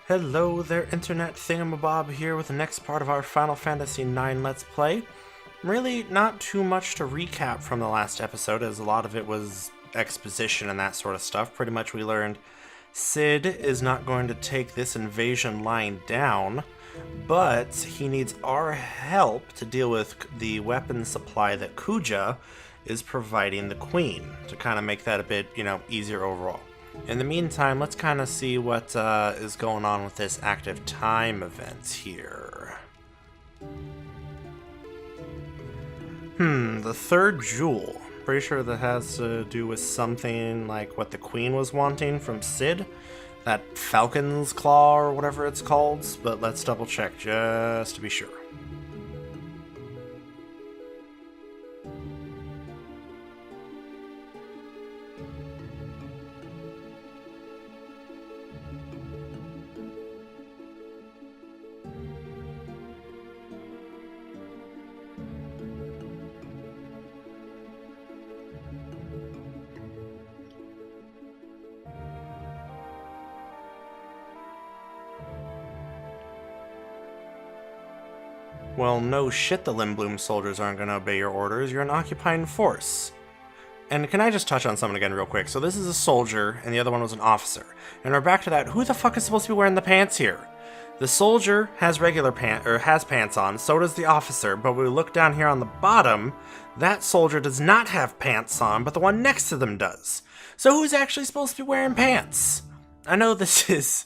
Hello there, Internet Thingymabob here with the next part of our Final Fantasy IX Let's Play. Really, not too much to recap from the last episode, as a lot of it was exposition and that sort of stuff. Pretty much we learned Cid is not going to take this invasion line down, but he needs our help to deal with the weapon supply that Kuja is providing the Queen, to kind of make that a bit, easier overall. In the meantime, let's kind of see what is going on with this active time event here. The third jewel. Pretty sure that has to do with something like what the Queen was wanting from Cid. That Falcon's Claw or whatever it's called, but let's double check just to be sure. Well, no shit the Lindblum soldiers aren't going to obey your orders. You're an occupying force. And can I just touch on something again real quick? So this is a soldier, and the other one was an officer. And we're back to that. Who the fuck is supposed to be wearing the pants here? The soldier has regular pants, or has pants on, so does the officer. But when we look down here on the bottom, that soldier does not have pants on, but the one next to them does. So who's actually supposed to be wearing pants? I know this is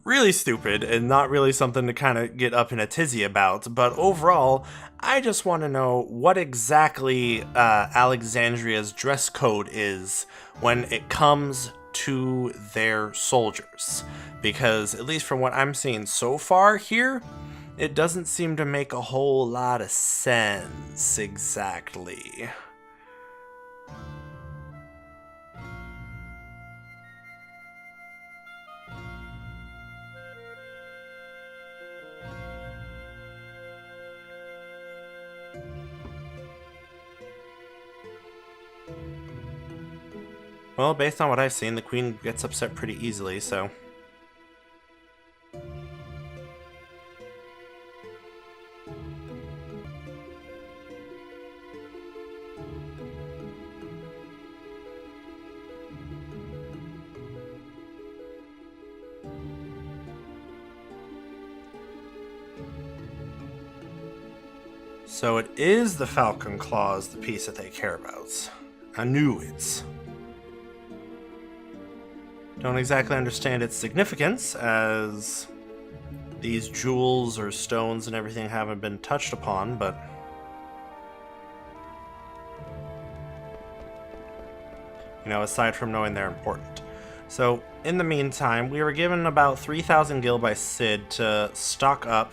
really stupid and not really something to kind of get up in a tizzy about, but overall, I just want to know what exactly Alexandria's dress code is when it comes to their soldiers. Because, at least from what I'm seeing so far here, it doesn't seem to make a whole lot of sense exactly. Well, based on what I've seen, the Queen gets upset pretty easily, so... So it is the Falcon Claws, the piece that they care about. I knew it. Don't exactly understand its significance, as these jewels or stones and everything haven't been touched upon, but... aside from knowing they're important. So, in the meantime, we were given about 3,000 gil by Cid to stock up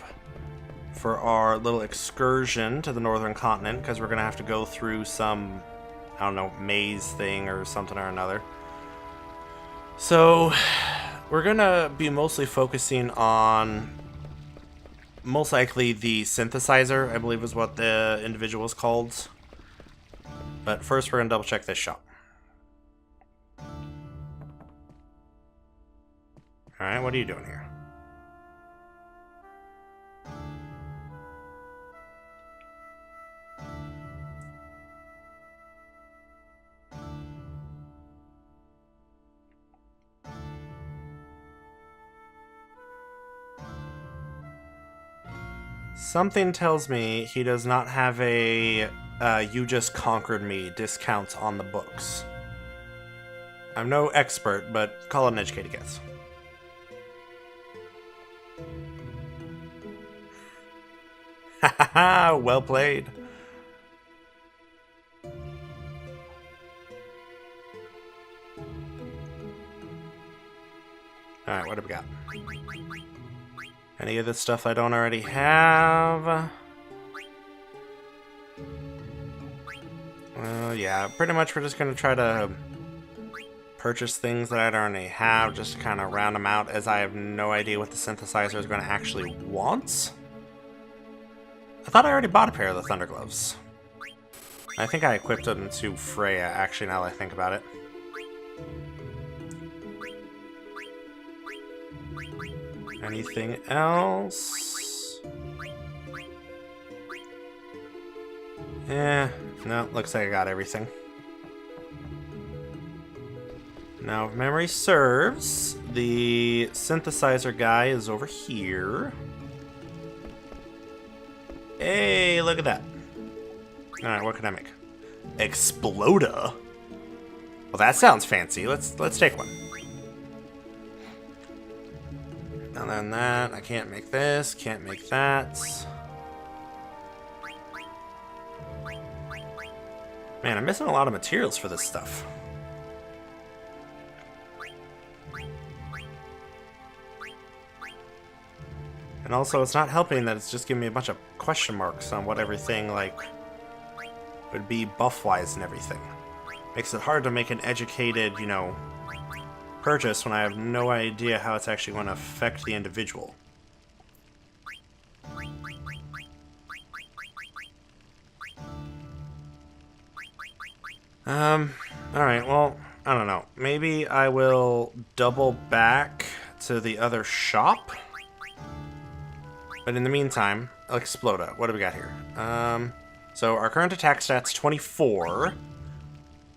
for our little excursion to the northern continent, because we're going to have to go through some, I don't know, maze thing or something or another. So, we're going to be mostly focusing on, most likely, the synthesizer, I believe is what the individual is called. But first, we're going to double check this shop. Alright, what are you doing here? Something tells me he does not have a you just conquered me discount on the books. I'm no expert, but call it an educated guess. Ha ha ha! Well played. Alright, what do we got? Any of this stuff I don't already have? Yeah, pretty much we're just going to try to purchase things that I don't already have, just to kind of round them out, as I have no idea what the synthesizer is going to actually want. I thought I already bought a pair of the Thunder Gloves. I think I equipped them to Freya, actually, now that I think about it. Anything else? No, looks like I got everything. Now, if memory serves, the synthesizer guy is over here. Hey, look at that. Alright, what can I make? Exploda? Well, that sounds fancy. Let's take one. And then that, I can't make this, can't make that. Man, I'm missing a lot of materials for this stuff. And also, it's not helping that it's just giving me a bunch of question marks on what everything, like, would be buff-wise and everything. Makes it hard to make an educated, you know, purchase when I have no idea how it's actually going to affect the individual. Alright, well, I don't know. Maybe I will double back to the other shop. But in the meantime, Exploda. What do we got here? So our current attack stat's 24.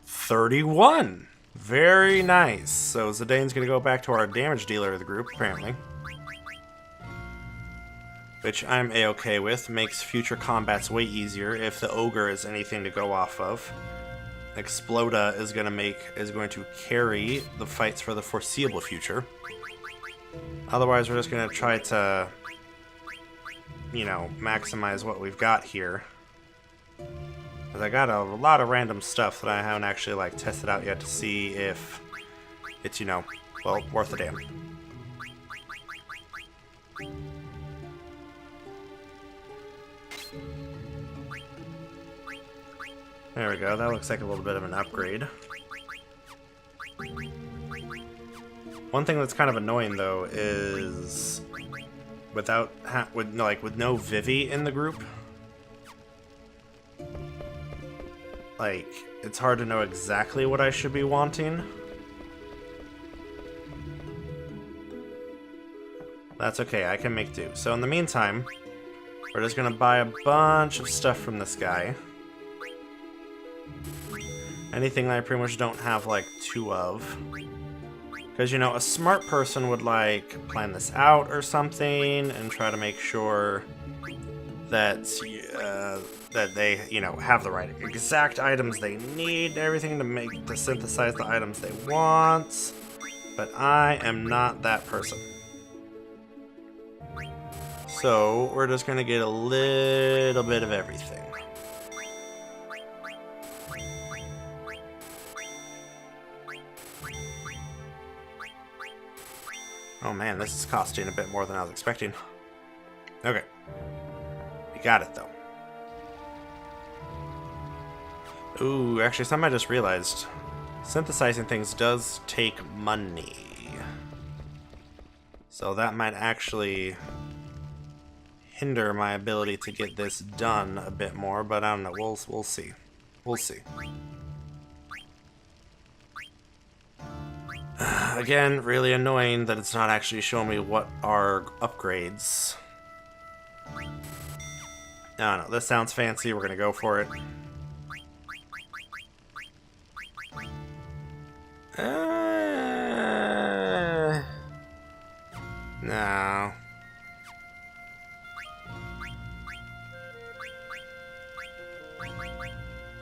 31! Very nice. So Zidane's gonna go back to our damage dealer of the group, apparently. Which I'm a-okay with. Makes future combats way easier if the ogre is anything to go off of. Exploda is going to carry the fights for the foreseeable future. Otherwise, we're just gonna try to, you know, maximize what we've got here. Because I got a lot of random stuff that I haven't actually, like, tested out yet to see if it's, you know, well, worth the damn. There we go, that looks like a little bit of an upgrade. One thing that's kind of annoying, though, is with no Vivi in the group, like, it's hard to know exactly what I should be wanting. That's okay, I can make do. So in the meantime, we're just gonna buy a bunch of stuff from this guy. Anything that I pretty much don't have, like, two of. Because, you know, a smart person would, like, plan this out or something and try to make sure that, that they, you know, have the right exact items they need and everything to synthesize the items they want. But I am not that person. So, we're just gonna get a little bit of everything. Oh man, this is costing a bit more than I was expecting. Okay. We got it, though. Ooh, actually, something I just realized. Synthesizing things does take money. So that might actually hinder my ability to get this done a bit more, but I don't know. We'll see. We'll see. Again, really annoying that it's not actually showing me what are upgrades. I don't know, this sounds fancy, we're gonna go for it. No.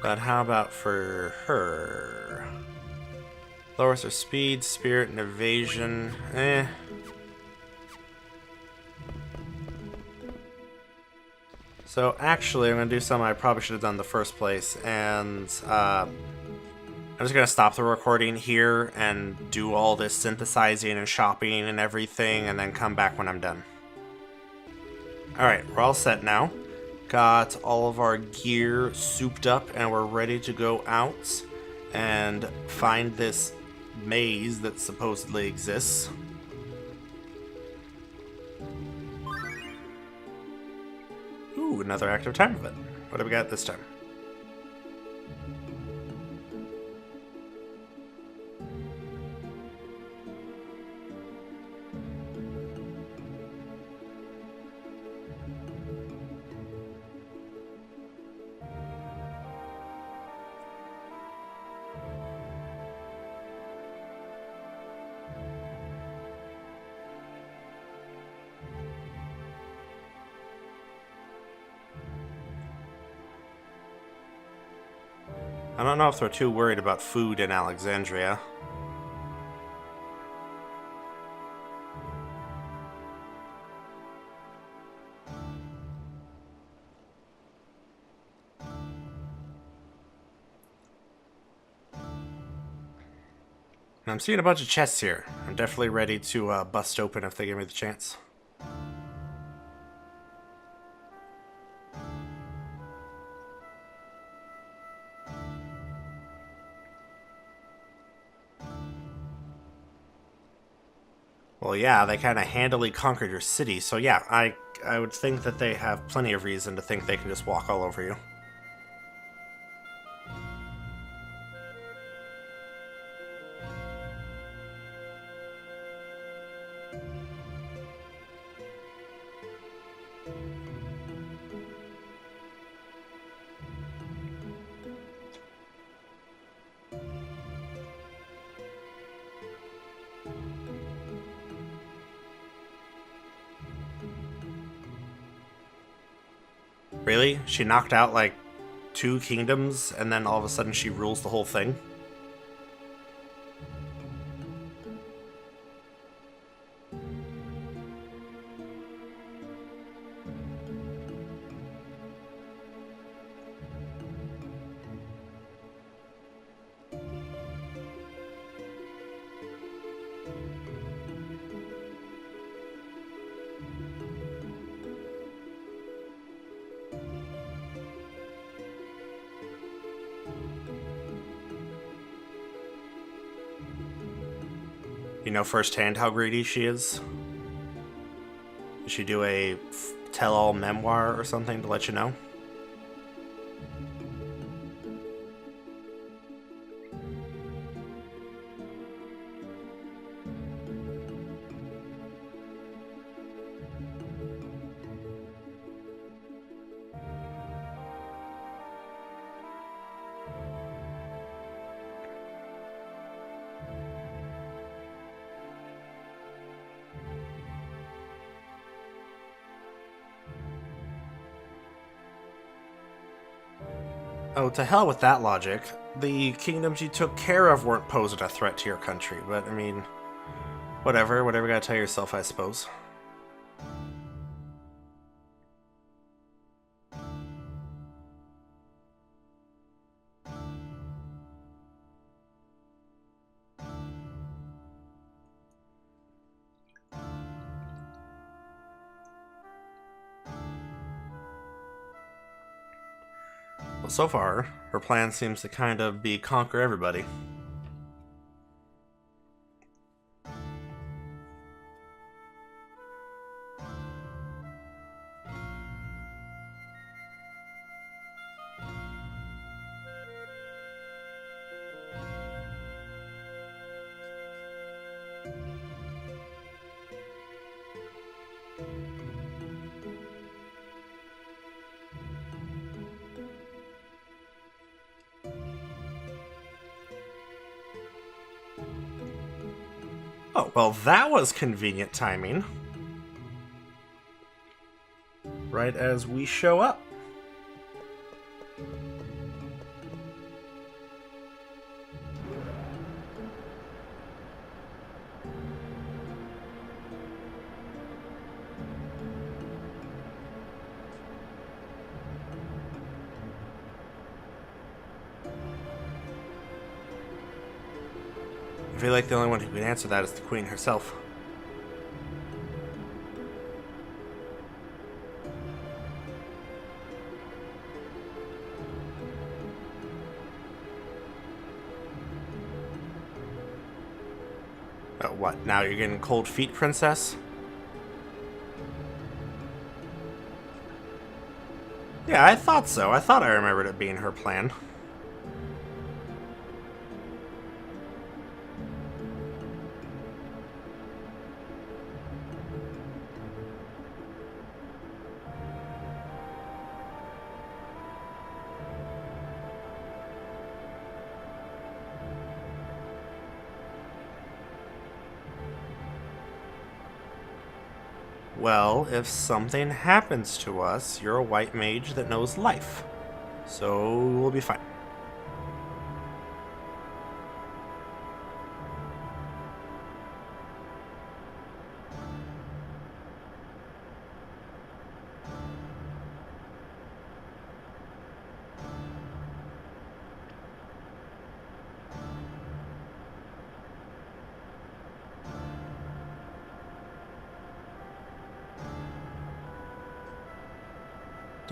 But how about for her? Lowers her speed, spirit, and evasion. So actually, I'm going to do something I probably should have done in the first place, and I'm just going to stop the recording here and do all this synthesizing and shopping and everything, and then come back when I'm done. Alright, we're all set now. Got all of our gear souped up, and we're ready to go out and find this maze that supposedly exists. Ooh, another active time event. What do we got this time? I don't know if they're too worried about food in Alexandria. I'm seeing a bunch of chests here. I'm definitely ready to bust open if they give me the chance. Well, yeah, they kind of handily conquered your city, so yeah, I would think that they have plenty of reason to think they can just walk all over you. Really? She knocked out, like, 2 kingdoms, and then all of a sudden she rules the whole thing? You know firsthand how greedy she is? Did she do a tell-all memoir or something to let you know? Oh, to hell with that logic. The kingdoms you took care of weren't posing a threat to your country, but I mean, whatever you gotta tell yourself, I suppose. Well, so far, her plan seems to kind of be conquer everybody. Oh, well, that was convenient timing. Right as we show up. I feel like the only one who can answer that is the Queen herself. Oh, what? Now you're getting cold feet, Princess? Yeah, I thought so. I thought I remembered it being her plan. Well, if something happens to us, you're a white mage that knows life. So we'll be fine.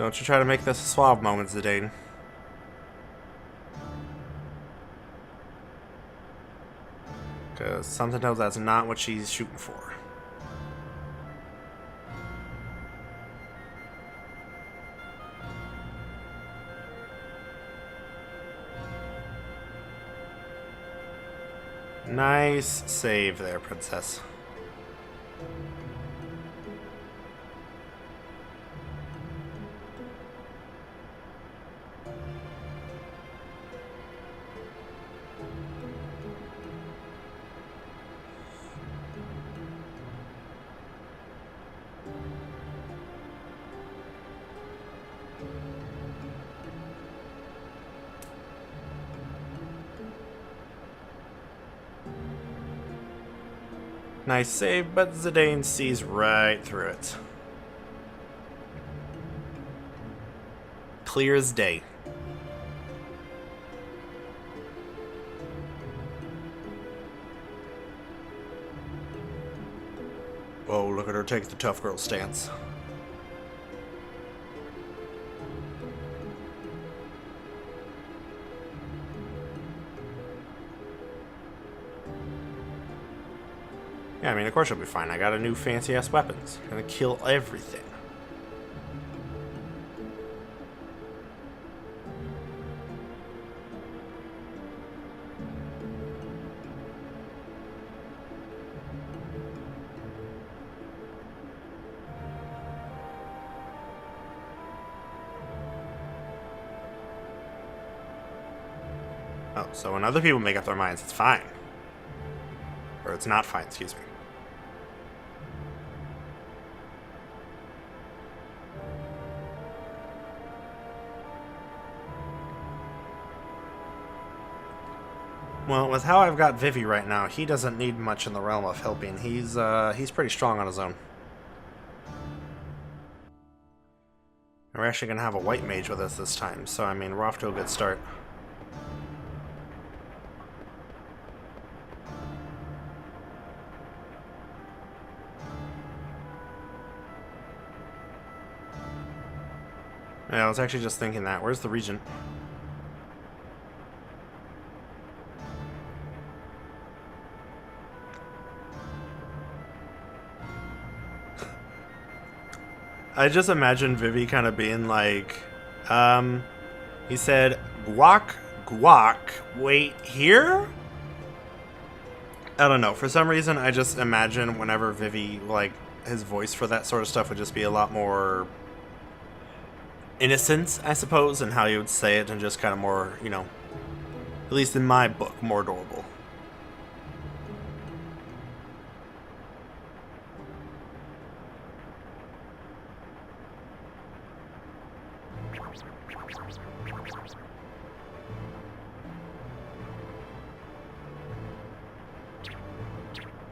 Don't you try to make this a suave moment, Zidane. Because something tells that's not what she's shooting for. Nice save there, princess. Nice save, but Zidane sees right through it. Clear as day. Whoa, look at her take the tough girl stance. Yeah, I mean, of course she'll be fine. I got a new fancy-ass weapons. Gonna kill everything. Oh, so when other people make up their minds, it's fine. Or it's not fine, excuse me. Well, with how I've got Vivi right now, he doesn't need much in the realm of helping. He's pretty strong on his own. And we're actually going to have a white mage with us this time, so I mean, we're off to a good start. Yeah, I was actually just thinking that. Where's the regent? I just imagine Vivi kind of being like, he said, guac, guac, wait, here? I don't know. For some reason, I just imagine whenever Vivi, like, his voice for that sort of stuff would just be a lot more innocent, I suppose, and how you would say it, and just kind of more, you know, at least in my book, more adorable.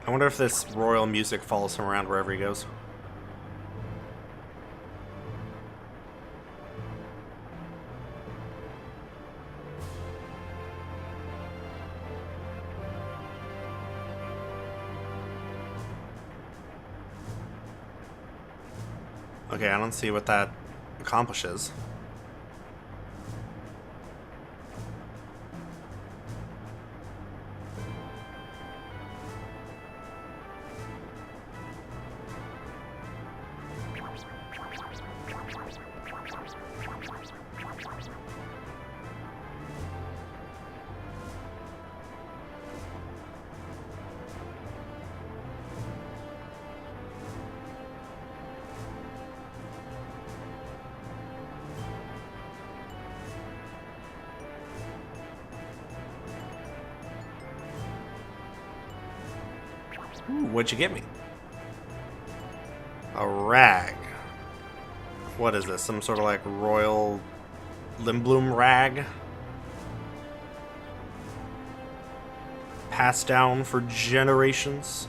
I wonder if this royal music follows him around wherever he goes. Okay, I don't see what that accomplishes. Ooh, what'd you get me? A rag. What is this? Some sort of like royal Limbloom rag? Passed down for generations?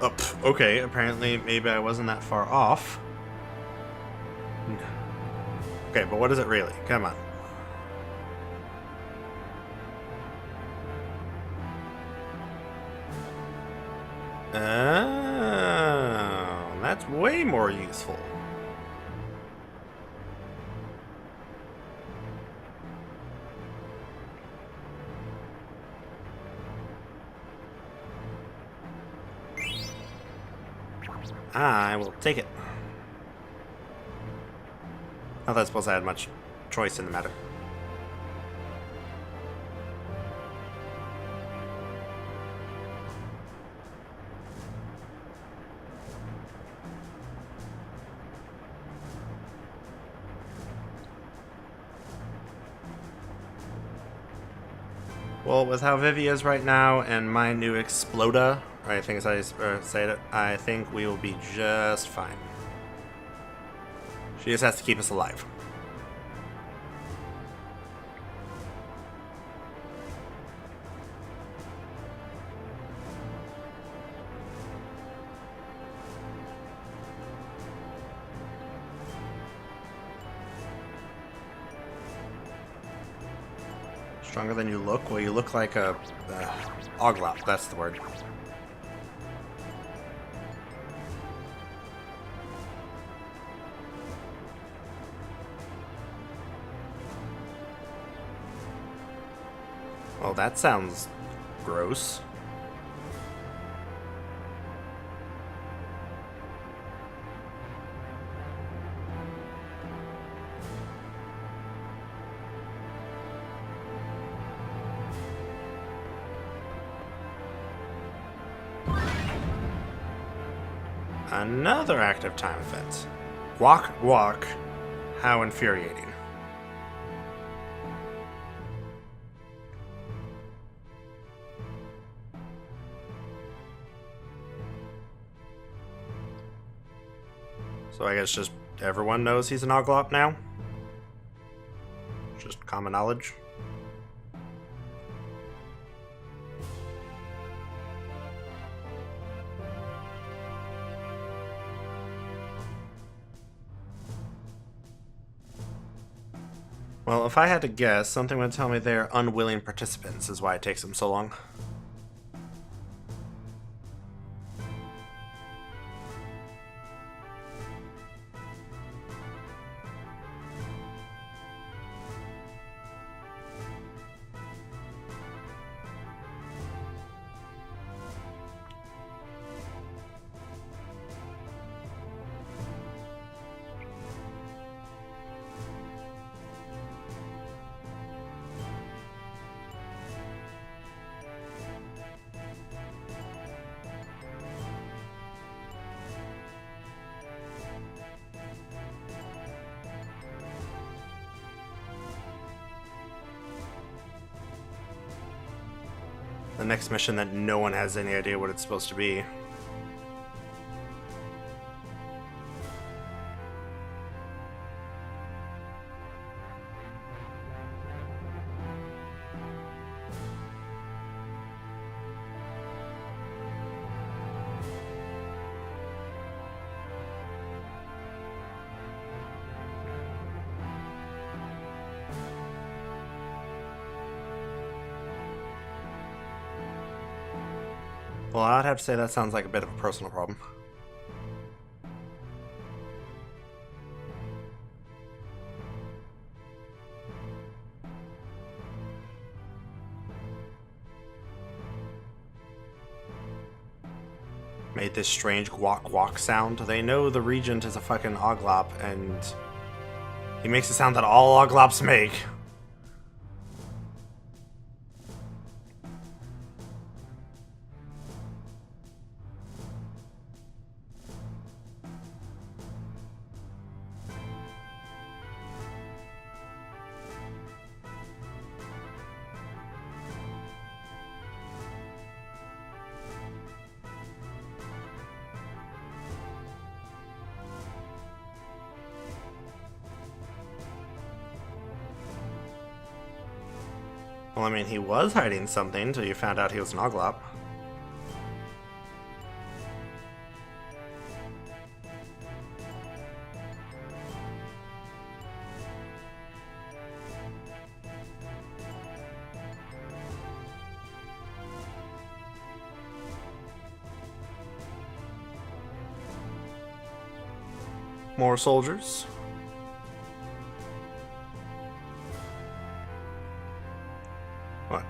Oh, okay, apparently maybe I wasn't that far off. Okay, but what is it really? Come on. Oh, that's way more useful. I will take it. Not that I suppose I had much choice in the matter. Well, with how Vivi is right now and my new Exploda, I think as I say it, I think we will be just fine. She just has to keep us alive. Stronger than you look? Well, you look like a Oglop, that's the word. Well, that sounds gross. Another active time event. Walk, walk. How infuriating. So I guess just everyone knows he's an Oglop now? Just common knowledge? Well, if I had to guess, something would tell me they're unwilling participants is why it takes them so long. The next mission that no one has any idea what it's supposed to be. Well, I'd have to say that sounds like a bit of a personal problem. Made this strange guac sound. They know the Regent is a fucking Oglop, and he makes a sound that all Oglops make. Well, I mean, he was hiding something until you found out he was an Oglop. More soldiers. What?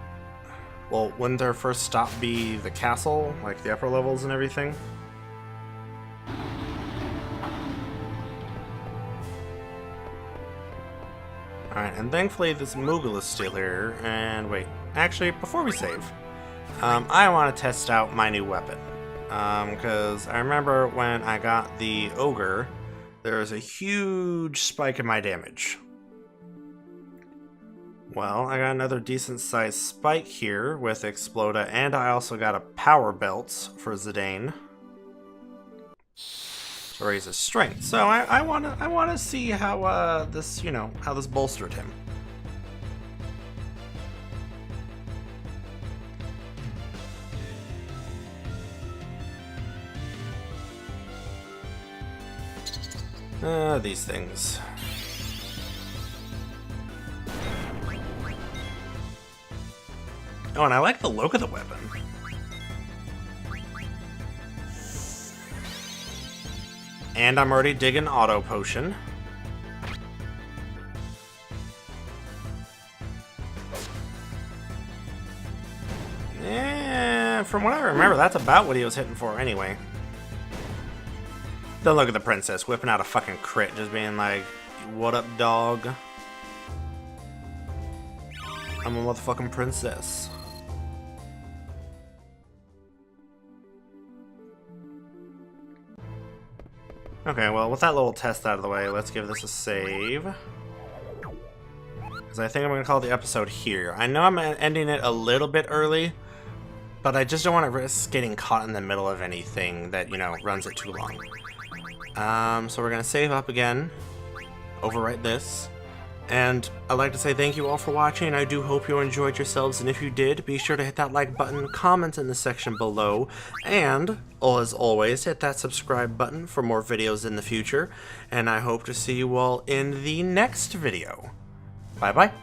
Well, wouldn't their first stop be the castle? Like the upper levels and everything? Alright, and thankfully this Moogle is still here. And wait, actually, before we save, I want to test out my new weapon. Because I remember when I got the Ogre, there was a huge spike in my damage. Well, I got another decent sized spike here with Exploda, and I also got a power belt for Zidane to raise his strength. So I wanna see how this, you know, how this bolstered him. These things. Oh, and I like the look of the weapon. And I'm already digging Auto Potion. Yeah, from what I remember, that's about what he was hitting for anyway. Then look at the princess whipping out a fucking crit, just being like, "What up, dog? I'm a motherfucking princess." Okay, well, with that little test out of the way, let's give this a save. Because I think I'm going to call the episode here. I know I'm ending it a little bit early, but I just don't want to risk getting caught in the middle of anything that, you know, runs it too long. So we're going to save up again, overwrite this, and I'd like to say thank you all for watching. I do hope you enjoyed yourselves, and if you did, be sure to hit that like button, comment in the section below, and, as always, hit that subscribe button for more videos in the future, and I hope to see you all in the next video. Bye-bye.